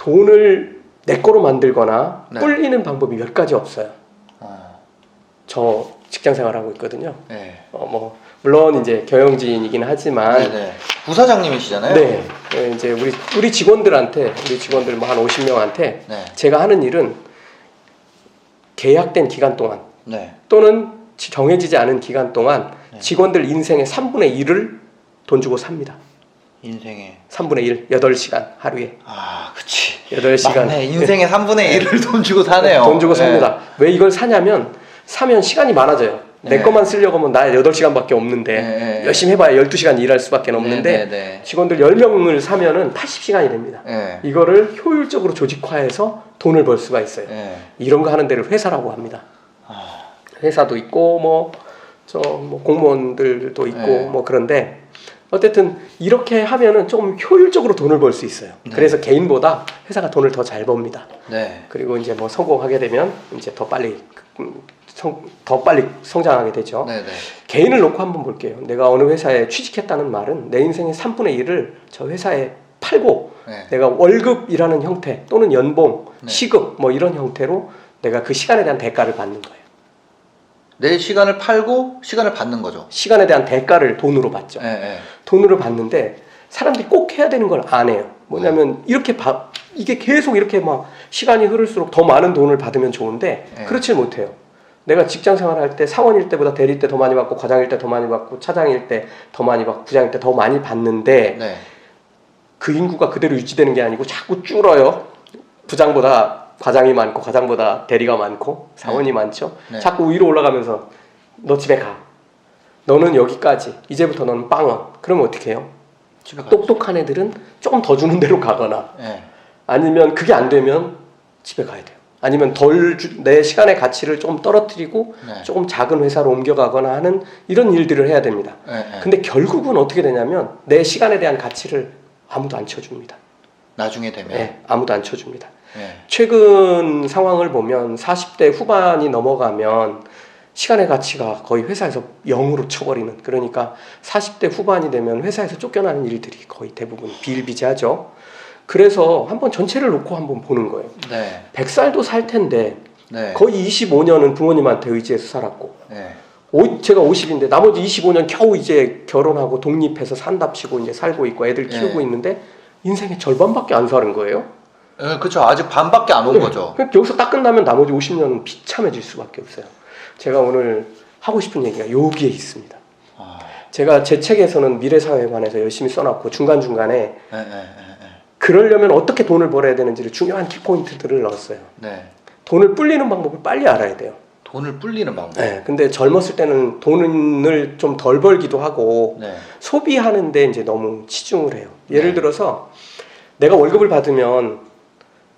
돈을 내 거로 만들거나 네. 불리는 방법이 몇 가지 없어요. 저 직장 생활하고 있거든요. 네. 뭐 물론 이제 경영진이긴 하지만 네네. 부사장님이시잖아요. 네. 이제 우리 직원들 뭐 한 50명한테 네. 제가 하는 일은 계약된 기간 동안 네. 또는 정해지지 않은 기간 동안 네. 직원들 인생의 3분의 1을 돈 주고 삽니다. 인생의 3분의 1, 8시간 하루에. 그치. 8시간. 맞네. 인생의 3분의 1을 돈 주고 사네요. 돈 주고 삽니다. 왜 이걸 사냐면 사면 시간이 많아져요. 내 네. 것만 쓰려고 하면 나 8시간밖에 없는데 열심히 해봐야 12시간 일할 수밖에 없는데 직원들 10명을 사면은 80시간이 됩니다. 이거를 효율적으로 조직화해서 돈을 벌 수가 있어요. 이런 거 하는 데를 회사라고 합니다. 회사도 있고 뭐 공무원들도 있고 뭐 그런데 어쨌든 이렇게 하면은 좀 효율적으로 돈을 벌 수 있어요. 그래서 개인보다 회사가 돈을 더 잘 법니다. 그리고 이제 뭐 성공하게 되면 이제 더 빨리 성장하게 되죠. 개인을 놓고 한번 볼게요. 내가 어느 회사에 취직했다는 말은 내 인생의 3분의 1을 저 회사에 팔고 내가 월급이라는 형태 또는 연봉, 시급 뭐 이런 형태로 내가 그 시간에 대한 대가를 받는 거예요. 내 시간을 팔고 시간을 받는 거죠. 시간에 대한 대가를 돈으로 받죠. 돈으로 받는데 사람들이 꼭 해야 되는 걸 안 해요. 뭐냐면 이게 계속 이렇게 막 시간이 흐를수록 더 많은 돈을 받으면 좋은데 그렇지 못해요. 내가 직장 생활할 때 사원일 때보다 대리 때 더 많이 받고 과장일 때 더 많이 받고 차장일 때 더 많이 받고 부장일 때 더 많이 받는데 그 인구가 그대로 유지되는 게 아니고 자꾸 줄어요. 부장보다 과장이 많고 과장보다 대리가 많고 사원이 많죠. 자꾸 위로 올라가면서 너 집에 가. 너는 여기까지. 이제부터 너는 빵원. 그러면 어떻게 해요? 똑똑한 애들은 조금 더 주는 데로 가거나 아니면 그게 안 되면 집에 가야 돼요. 아니면 내 시간의 가치를 조금 떨어뜨리고 조금 작은 회사로 옮겨가거나 하는 이런 일들을 해야 됩니다. 근데 결국은 어떻게 되냐면 내 시간에 대한 가치를 아무도 안 쳐줍니다. 나중에 되면? 아무도 안 쳐줍니다. 최근 상황을 보면 40대 후반이 넘어가면 시간의 가치가 거의 회사에서 0으로 쳐버리는, 그러니까 40대 후반이 되면 회사에서 쫓겨나는 일들이 거의 대부분 비일비재하죠. 그래서 한번 전체를 놓고 한번 보는 거예요. 100살도 살 텐데 거의 25년은 부모님한테 의지해서 살았고 제가 50인데 나머지 25년 겨우 이제 결혼하고 독립해서 산답시고 이제 살고 있고 애들 키우고 있는데 인생의 절반밖에 안 사는 거예요. 그렇죠. 아직 반밖에 안 온 거죠. 여기서 딱 끝나면 나머지 50년은 비참해질 수밖에 없어요. 제가 오늘 하고 싶은 얘기가 여기에 있습니다. 제가 제 책에서는 미래사회에 관해서 열심히 써놨고 중간중간에 그러려면 어떻게 돈을 벌어야 되는지를 중요한 키포인트들을 넣었어요. 돈을 불리는 방법을 빨리 알아야 돼요. 돈을 불리는 방법? 근데 젊었을 때는 돈을 좀 덜 벌기도 하고 소비하는데 이제 너무 치중을 해요. 예를 들어서 내가 월급을 받으면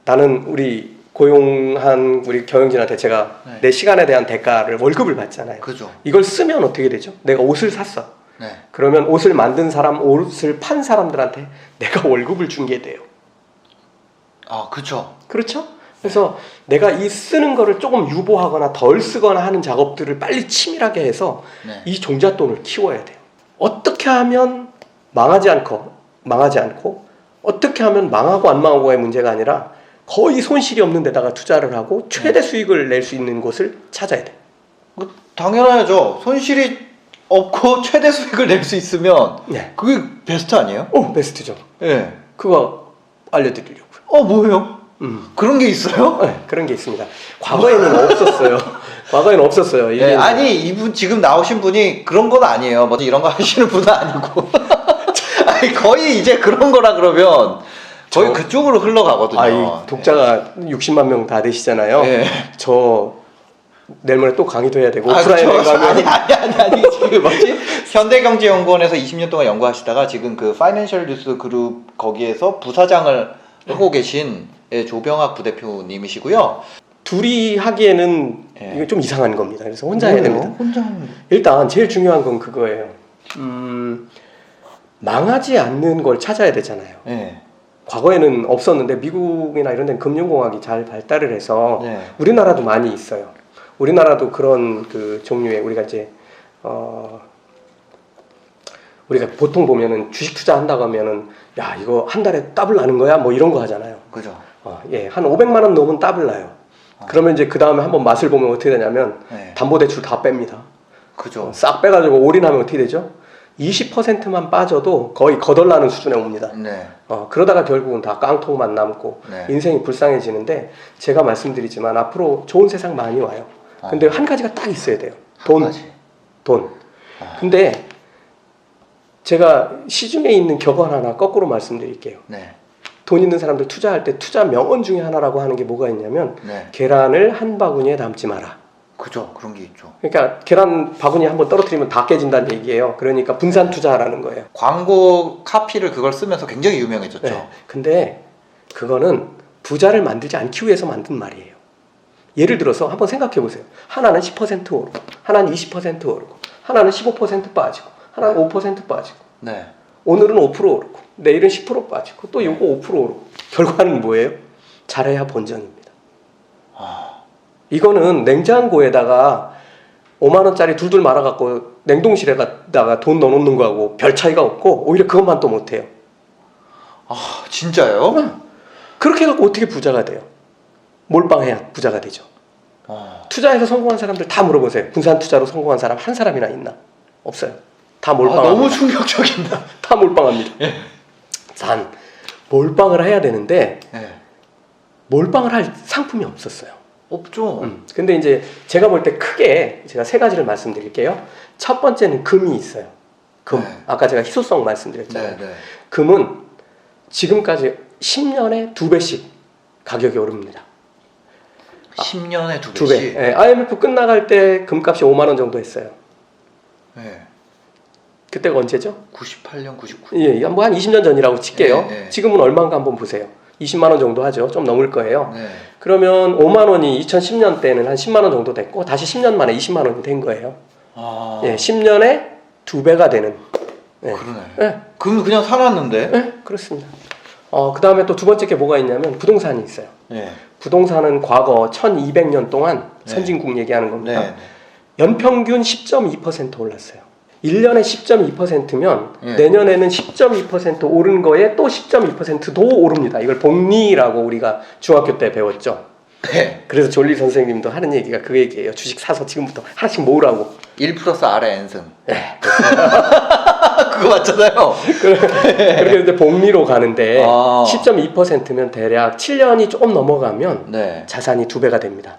나는 우리 고용한 우리 경영진한테 제가 내 시간에 대한 대가를 월급을 받잖아요. 이걸 쓰면 어떻게 되죠? 내가 옷을 샀어. 그러면 옷을 만든 사람, 옷을 판 사람들한테 내가 월급을 준 게 돼요. 그렇죠? 그래서 내가 이 쓰는 거를 조금 유보하거나 덜 쓰거나 하는 작업들을 빨리 치밀하게 해서 이 종잣돈을 키워야 돼요. 어떻게 하면 망하지 않고 어떻게 하면 망하고 안 망하고의 문제가 아니라 거의 손실이 없는 데다가 투자를 하고 최대 수익을 낼 수 있는 곳을 찾아야 돼요. 당연하죠. 손실이 없고 최대 수익을 낼 수 있으면 그게 베스트 아니에요? 베스트죠. 그거 알려드리려고요. 뭐예요? 그런 게 있어요? 그런 게 있습니다. 과거에는 없었어요. 과거에는 없었어요. 이게 아니 이분 지금 나오신 분이 그런 건 아니에요. 뭐 이런 거 하시는 분은 아니고 아니, 거의 이제 그런 거라 그러면 거의 그쪽으로 흘러가거든요. 독자가 60만 명 다 되시잖아요. 저 내일 모레 또 강의도 해야 되고 오프라인에 가면 아니 지금 뭐지? 현대경제연구원에서 20년 동안 연구하시다가 지금 그 파이낸셜 뉴스 그룹 거기에서 부사장을 하고 계신 조병학 부대표님이시고요. 둘이 하기에는 이거 좀 이상한 겁니다. 그래서 혼자 해야 됩니다. 일단 제일 중요한 건 그거예요. 망하지 않는 걸 찾아야 되잖아요. 과거에는 없었는데 미국이나 이런 데는 금융공학이 잘 발달을 해서 우리나라도 많이 있어요. 우리나라도 그런 그 종류의 우리가 이제 우리가 보통 보면은 주식 투자한다고 하면은 야 이거 한 달에 더블 나는 거야 뭐 이런 거 하잖아요. 예, 한 500만 원 넘으면 따블 나요. 그러면 이제 그 다음에 한번 맛을 보면 어떻게 되냐면 네. 담보대출 다 뺍니다. 그죠. 싹 빼가지고 올인하면 어떻게 되죠? 20%만 빠져도 거의 거덜나는 수준에 옵니다. 네. 그러다가 결국은 다 깡통만 남고 네. 인생이 불쌍해지는데 제가 말씀드리지만 앞으로 좋은 세상 많이 와요. 근데 한 가지가 딱 있어야 돼요. 돈. 근데 제가 시중에 있는 격언 하나 거꾸로 말씀드릴게요. 네. 돈 있는 사람들 투자할 때 투자 명언 중에 하나라고 하는 게 뭐가 있냐면 네. 계란을 한 바구니에 담지 마라. 그죠. 그런 게 있죠. 그러니까 계란 바구니 한번 떨어뜨리면 다 깨진다는 얘기예요. 그러니까 분산 투자하라는 거예요. 광고 카피를 그걸 쓰면서 굉장히 유명해졌죠. 네. 근데 그거는 부자를 만들지 않기 위해서 만든 말이에요. 예를 들어서 한번 생각해 보세요. 하나는 10% 오르고, 하나는 20% 오르고, 하나는 15% 빠지고, 하나는 5% 빠지고. 네. 오늘은 5% 오르고, 내일은 10% 빠지고, 또 요거 5% 오르고. 결과는 뭐예요? 잘해야 본전입니다. 이거는 냉장고에다가 5만 원짜리 둘둘 말아갖고 냉동실에다가 돈 넣어놓는 거하고 별 차이가 없고 오히려 그것만 또 못해요. 진짜요? 그렇게 해갖고 어떻게 부자가 돼요? 몰빵해야 부자가 되죠. 투자해서 성공한 사람들 다 물어보세요. 분산 투자로 성공한 사람 한 사람이나 있나? 없어요. 다 몰빵합니다. 너무 충격적이다. 다 몰빵합니다. 단 몰빵을 해야 되는데 몰빵을 할 상품이 없었어요. 없죠. 근데 이제 제가 볼 때 크게 제가 세 가지를 말씀드릴게요. 첫 번째는 금이 있어요. 금. 네. 아까 제가 희소성 말씀드렸잖아요. 네. 금은 지금까지 10년에 2배씩 가격이 오릅니다. 10년에 2배씩? 2배. 네, IMF 끝나갈 때 금값이 5만 원 정도 했어요. 네. 그때가 언제죠? 98년, 99년. 예, 뭐 한 20년 전이라고 칠게요. 네. 지금은 얼마인가 한번 보세요. 20만 원 정도 하죠. 좀 넘을 거예요. 네. 그러면 5만 원이 2010년 때는 한 10만 원 정도 됐고 다시 10년 만에 20만 원이 된 거예요. 예, 10년에 2배가 되는. 예. 그러네. 예. 그럼 그냥 살았는데? 예, 그렇습니다. 그 다음에 또 두 번째 게 뭐가 있냐면 부동산이 있어요. 네. 부동산은 과거 1200년 동안 선진국 얘기하는 겁니다. 네. 연평균 10.2% 올랐어요. 1년에 10.2%면 네. 내년에는 10.2% 오른 거에 또 10.2%도 오릅니다. 이걸 복리라고 우리가 중학교 때 배웠죠. 네. 그래서 졸리 선생님도 하는 얘기가 그 얘기예요. 주식 사서 지금부터 하나씩 모으라고. 1 플러스 R의 N승. 네. 그거 맞잖아요. 그렇게 이제 복리로 가는데 10.2%면 네. 대략 7년이 조금 넘어가면 자산이 2배가 됩니다.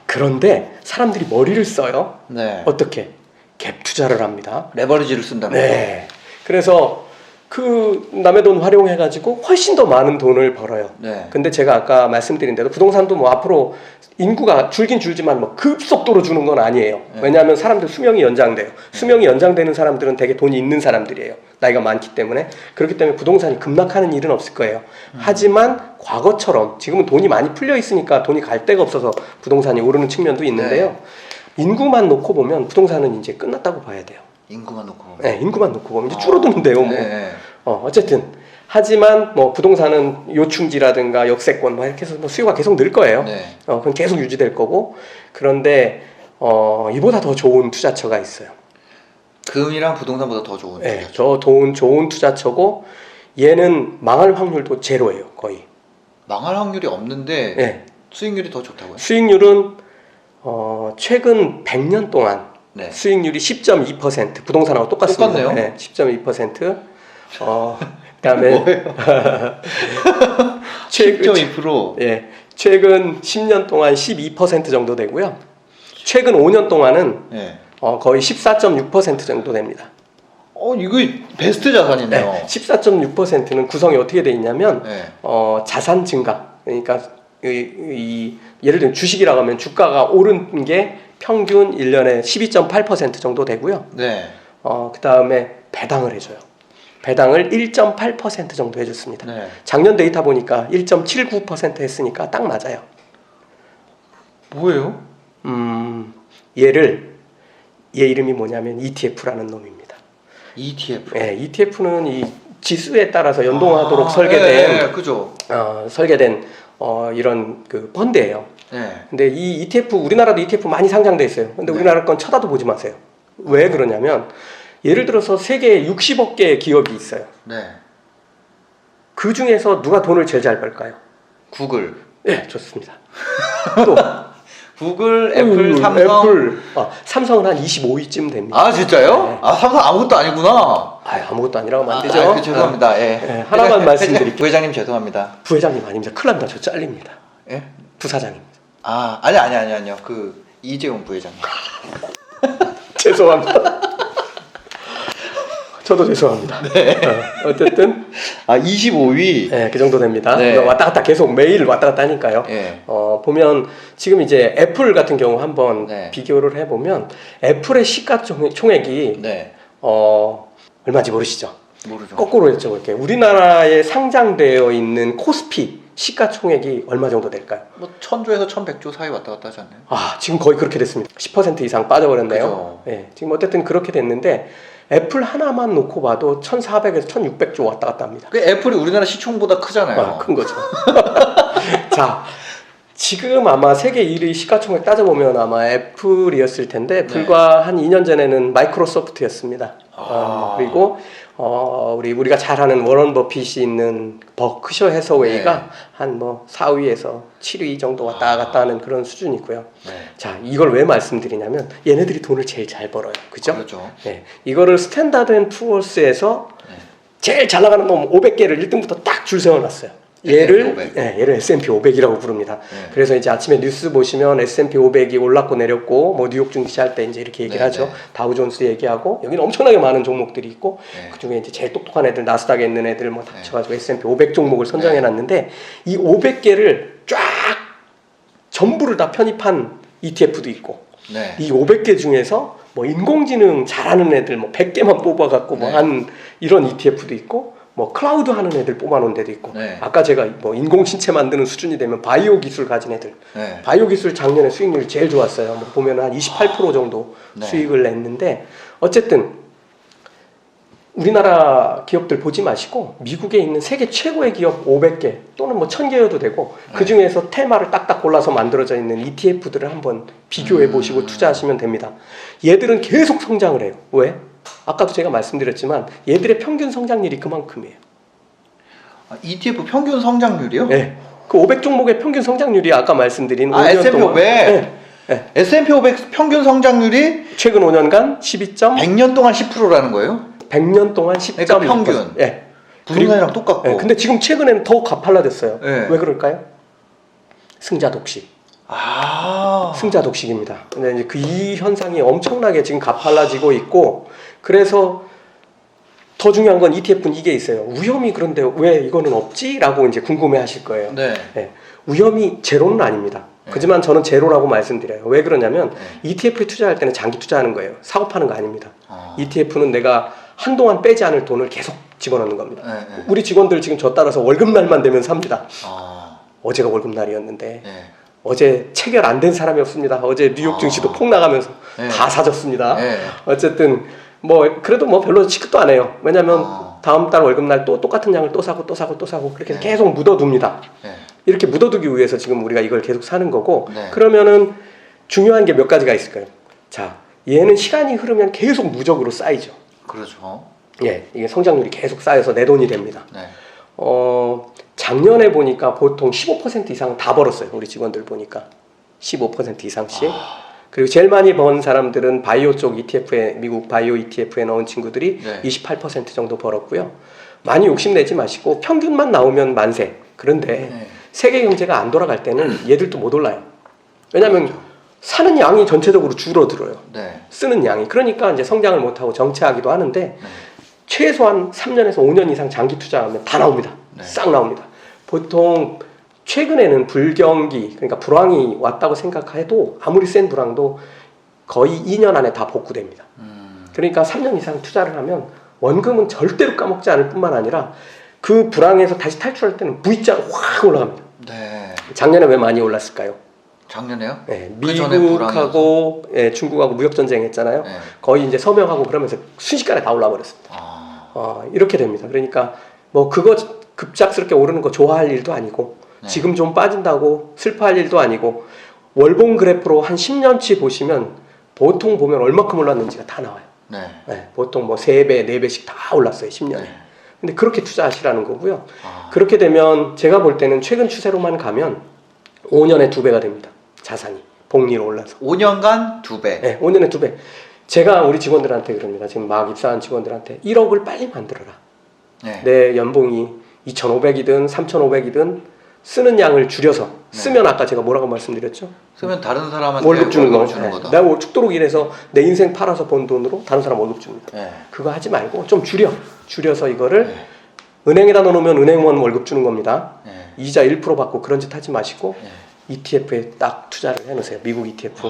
그런데 사람들이 머리를 써요. 네. 어떻게? 갭 투자를 합니다. 레버리지를 쓴다고요? 네. 그래서 그 남의 돈 활용해가지고 훨씬 더 많은 돈을 벌어요. 네. 근데 제가 아까 말씀드린 대로 부동산도 뭐 앞으로 인구가 줄긴 줄지만 뭐 급속도로 주는 건 아니에요. 네. 왜냐하면 사람들 수명이 연장돼요. 수명이 연장되는 사람들은 되게 돈이 있는 사람들이에요. 나이가 많기 때문에. 그렇기 때문에 부동산이 급락하는 일은 없을 거예요. 하지만 과거처럼 지금은 돈이 많이 풀려 있으니까 돈이 갈 데가 없어서 부동산이 오르는 측면도 있는데요. 인구만 놓고 보면 부동산은 이제 끝났다고 봐야 돼요. 인구만 놓고 보면. 네, 인구만 놓고 보면 이제 줄어드는데요. 뭐. 네. 어쨌든 하지만 뭐 부동산은 요충지라든가 역세권 뭐 이렇게 해서 뭐 수요가 계속 늘 거예요. 네. 그건 계속 유지될 거고. 그런데 이보다 더 좋은 투자처가 있어요. 금이랑 부동산보다 더 좋은 네, 투자처. 좋은 투자처고 얘는 망할 확률도 제로예요, 거의. 망할 확률이 없는데 네. 수익률이 더 좋다고요? 수익률은 최근 100년 동안 네. 수익률이 10.2% 부동산하고 똑같습니다. 똑같네요. 네, 10.2%. 그다음에 뭐예요? 10.2%. 예, 최근 10년 동안 12% 정도 되고요. 최근 5년 동안은 네. 거의 14.6% 정도 됩니다. 이거 베스트 자산이네요. 네, 14.6%는 구성이 어떻게 돼 있냐면 네. 자산 증가. 그러니까 예를 들면 주식이라고 하면 주가가 오른 게 평균 1년에 12.8% 정도 되고요. 네. 그다음에 배당을 해줘요. 배당을 1.8% 정도 해줬습니다. 네. 작년 데이터 보니까 1.79% 했으니까 딱 맞아요. 뭐예요? 얘 이름이 뭐냐면 ETF라는 놈입니다. ETF. 네, ETF는 이 지수에 따라서 연동하도록 설계된, 그죠. 설계된 이런 그 펀드예요. 네. 근데 이 ETF 우리나라도 ETF 많이 상장돼 있어요. 근데 네. 우리나라 건 쳐다도 보지 마세요. 왜 그러냐면 예를 들어서 세계에 60억 개의 기업이 있어요. 네. 그 중에서 누가 돈을 제일 잘 벌까요? 구글. 네, 좋습니다. 또 구글, 애플, 삼성. 애플. 삼성은 한 25위쯤 됩니다. 아 진짜요? 네. 아 삼성 아무것도 아니구나. 아무것도 아니라고 하면 안 되죠. 죄송합니다. 예. 네, 하나만 말씀드릴게요. 부회장님 죄송합니다. 부회장님 아닙니다. 큰일 납니다. 저 잘립니다. 예? 부사장입니다. 아니요. 그 이재용 부회장님. 죄송합니다. 저도 죄송합니다. 네. 어쨌든 25위. 네, 그 정도 됩니다. 네. 왔다 갔다 계속 매일 왔다 갔다 하니까요. 예. 보면 지금 이제 애플 같은 경우 한번 네. 비교를 해보면 애플의 시가총액이 네. 얼마인지 모르시죠? 모르죠. 거꾸로 여쭤볼게요. 우리나라에 상장되어 있는 코스피 시가총액이 얼마 정도 될까요? 뭐 1000조에서 1100조 사이 왔다 갔다 하지 않나요? 지금 거의 그렇게 됐습니다. 10% 이상 빠져버렸네요. 그죠. 네, 지금 어쨌든 그렇게 됐는데 애플 하나만 놓고 봐도 1,400에서 1,600조 왔다 갔다 합니다. 그 애플이 우리나라 시총보다 크잖아요. 큰 거죠. 자, 지금 아마 세계 1위 시가총액 따져보면 아마 애플이었을 텐데 불과 한 2년 전에는 마이크로소프트였습니다. 그리고 우리가 잘 아는 워런 버핏이 있는 버크셔 해서웨이가 한 뭐 4위에서 7위 정도 왔다 갔다 하는 그런 수준이고요. 네. 자, 이걸 왜 말씀드리냐면 얘네들이 돈을 제일 잘 벌어요. 그죠? 그렇죠. 네. 이거를 스탠다드 앤 푸어스에서 제일 잘 나가는 놈 500개를 1등부터 딱 줄 세워놨어요. 얘를 S&P 500이라고 부릅니다. 네. 그래서 이제 아침에 뉴스 보시면 S&P 500이 올랐고 내렸고 뭐 뉴욕 증시 할 때 이제 이렇게 얘기를 하죠. 다우존스 얘기하고 여기는 엄청나게 많은 종목들이 있고 그 중에 이제 제일 똑똑한 애들 나스닥에 있는 애들 뭐 합쳐가지고 S&P 500 종목을 선정해놨는데 이 500개를 쫙 전부를 다 편입한 ETF도 있고 이 500개 중에서 뭐 인공지능 잘하는 애들 뭐 100개만 뽑아갖고 뭐 한 이런 ETF도 있고 뭐 클라우드 하는 애들 뽑아놓은 데도 있고 아까 제가 뭐 인공신체 만드는 수준이 되면 바이오 기술 가진 애들 바이오 기술 작년에 수익률이 제일 좋았어요. 뭐 보면 한 28% 정도 수익을 냈는데 어쨌든 우리나라 기업들 보지 마시고 미국에 있는 세계 최고의 기업 500개 또는 뭐 1000개여도 되고 그 중에서 테마를 딱딱 골라서 만들어져 있는 ETF들을 한번 비교해 보시고 투자하시면 됩니다. 얘들은 계속 성장을 해요. 왜? 아까도 제가 말씀드렸지만 얘들의 평균 성장률이 그만큼이에요. ETF 평균 성장률이요? 네. 그 500 종목의 평균 성장률이 아까 말씀드린 5년 S&P 동안 500? S&P 500 평균 성장률이 최근 5년간 100년 동안 10%라는 거예요? 100년 동안 10.6%. 그러니까 평균. 부동산이랑 똑같고. 근데 지금 최근에는 더 가팔라졌어요. 네. 왜 그럴까요? 승자 독식. 승자 독식입니다. 근데 이제 이 현상이 엄청나게 지금 가팔라지고 있고 그래서 더 중요한 건 ETF는 이게 있어요. 위험이 그런데 왜 이거는 없지? 라고 이제 궁금해 하실 거예요. 위험이 제로는 아닙니다. 하지만 저는 제로라고 말씀드려요. 왜 그러냐면 ETF에 투자할 때는 장기 투자하는 거예요. 사고 파는 거 아닙니다. ETF는 내가 한동안 빼지 않을 돈을 계속 집어넣는 겁니다. 우리 직원들 지금 저 따라서 월급날만 되면 삽니다. 어제가 월급날이었는데 어제 체결 안 된 사람이 없습니다. 어제 뉴욕 증시도 폭 나가면서 다 사줬습니다. 어쨌든 뭐 그래도 뭐 별로 취급도 안 해요. 왜냐면 다음 달 월급날 또 똑같은 양을 또 사고 그렇게 해서 계속 묻어둡니다. 이렇게 묻어두기 위해서 지금 우리가 이걸 계속 사는 거고 그러면은 중요한 게 몇 가지가 있을까요? 자, 얘는 시간이 흐르면 계속 누적으로 쌓이죠. 그렇죠. 이게 성장률이 계속 쌓여서 내 돈이 됩니다. 작년에 보니까 보통 15% 이상 다 벌었어요. 우리 직원들 보니까 15% 이상씩. 그리고 제일 많이 번 사람들은 바이오 쪽 ETF에 미국 바이오 ETF에 넣은 친구들이 28% 정도 벌었고요. 많이 욕심내지 마시고 평균만 나오면 만세. 그런데 세계 경제가 안 돌아갈 때는 얘들도 못 올라요. 왜냐하면 사는 양이 전체적으로 줄어들어요. 쓰는 양이. 그러니까 이제 성장을 못하고 정체하기도 하는데 최소한 3년에서 5년 이상 장기 투자하면 다 나옵니다. 싹 나옵니다. 보통 최근에는 불경기, 그러니까 불황이 왔다고 생각해도 아무리 센 불황도 거의 2년 안에 다 복구됩니다. 그러니까 3년 이상 투자를 하면 원금은 절대로 까먹지 않을 뿐만 아니라 그 불황에서 다시 탈출할 때는 V자로 확 올라갑니다. 작년에 왜 많이 올랐을까요? 작년에요? 미국하고 중국하고 무역전쟁 했잖아요. 거의 이제 서명하고 그러면서 순식간에 다 올라버렸습니다. 이렇게 됩니다. 그러니까 뭐 그거 급작스럽게 오르는 거 좋아할 일도 아니고 지금 좀 빠진다고 슬퍼할 일도 아니고 월봉 그래프로 한 10년치 보시면 보통 보면 얼마큼 올랐는지가 다 나와요. 보통 뭐 3배, 4배씩 다 올랐어요. 10년에. 근데 그렇게 투자하시라는 거고요. 아. 그렇게 되면 제가 볼 때는 최근 추세로만 가면 5년에 2배가 됩니다. 자산이 복리로 올라서. 5년간 2배. 네, 5년에 2배. 제가 우리 직원들한테 그럽니다. 지금 막 입사한 직원들한테 1억을 빨리 만들어라. 네. 내 연봉이 2,500이든 3,500이든 쓰는 양을 줄여서 쓰면 아까 제가 뭐라고 말씀드렸죠? 쓰면 다른 사람한테 월급 주는 거. 주는 거다. 내가 죽도록 일해서 내 인생 팔아서 번 돈으로 다른 사람 월급 줍니다. 네. 그거 하지 말고 좀 줄여서 이거를 네. 은행에다 넣어놓으면 은행원 월급 주는 겁니다. 네. 이자 1% 받고 그런 짓 하지 마시고 네. ETF에 딱 투자를 해놓으세요. 미국 ETF.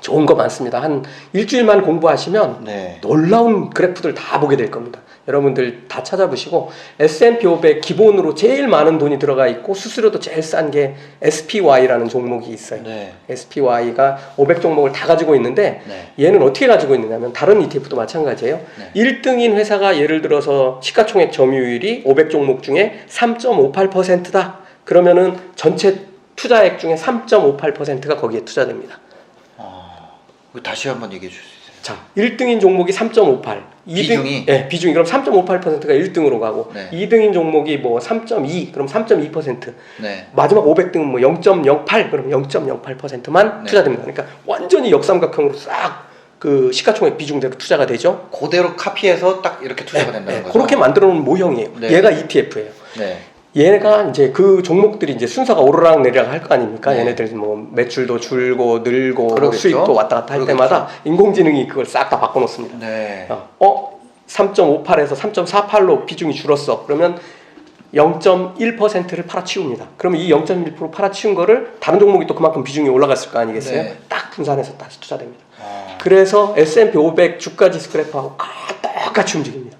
좋은 거 많습니다. 한 일주일만 공부하시면 네. 놀라운 그래프들 다 보게 될 겁니다. 여러분들 다 찾아보시고 S&P 500 기본으로 제일 많은 돈이 들어가 있고 수수료도 제일 싼 게 SPY라는 종목이 있어요. 네. SPY가 500 종목을 다 가지고 있는데 네. 얘는 어떻게 가지고 있느냐면 다른 ETF도 마찬가지예요. 네. 1등인 회사가 예를 들어서 시가총액 점유율이 500 종목 중에 3.58%다. 그러면은 전체 투자액 중에 3.58%가 거기에 투자됩니다. 다시 한번 얘기해 줄 수 있어요? 자, 1등인 종목이 3.58. 비중이? 네, 비중이. 그럼 3.58%가 1등으로 가고, 네. 2등인 종목이 뭐 3.2, 그럼 3.2%. 네. 마지막 500등은 뭐 0.08, 그럼 0.08%만 네. 투자됩니다. 그러니까 완전히 역삼각형으로 싹 그 시가총액 비중대로 투자가 되죠. 그대로 카피해서 딱 이렇게 투자가 된다는 거죠? 그렇게 만들어 놓은 모형이에요. 네. 얘가 ETF예요. 네. 얘가 이제 그 종목들이 이제 순서가 오르락 내리락 할 거 아닙니까? 네. 얘네들 뭐 매출도 줄고 늘고 그러겠죠. 수익도 왔다 갔다 할 그러겠죠. 때마다 인공지능이 그걸 싹 다 바꿔 놓습니다. 네. 3.58에서 3.48로 비중이 줄었어. 그러면 0.1%를 팔아치웁니다. 그러면 이 0.1% 팔아치운 거를 다른 종목이 또 그만큼 비중이 올라갔을 거 아니겠어요? 네. 딱 분산해서 다시 투자됩니다. 그래서 S&P 500 주가 지수 그래프하고 똑같이 움직입니다.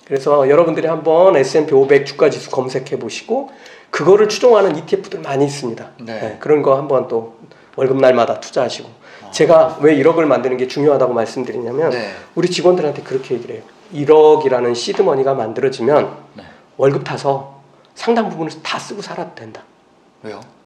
그래서 여러분들이 한번 S&P 500 주가 지수 검색해 보시고 그거를 추종하는 ETF들 많이 있습니다. 네. 그런 거 한번 또 월급날마다 투자하시고 제가 왜 1억을 만드는 게 중요하다고 말씀드리냐면 네. 우리 직원들한테 그렇게 얘기를 해요. 1억이라는 시드머니가 만들어지면 네. 월급 타서 상당 부분을 다 쓰고 살아도 된다. 왜요?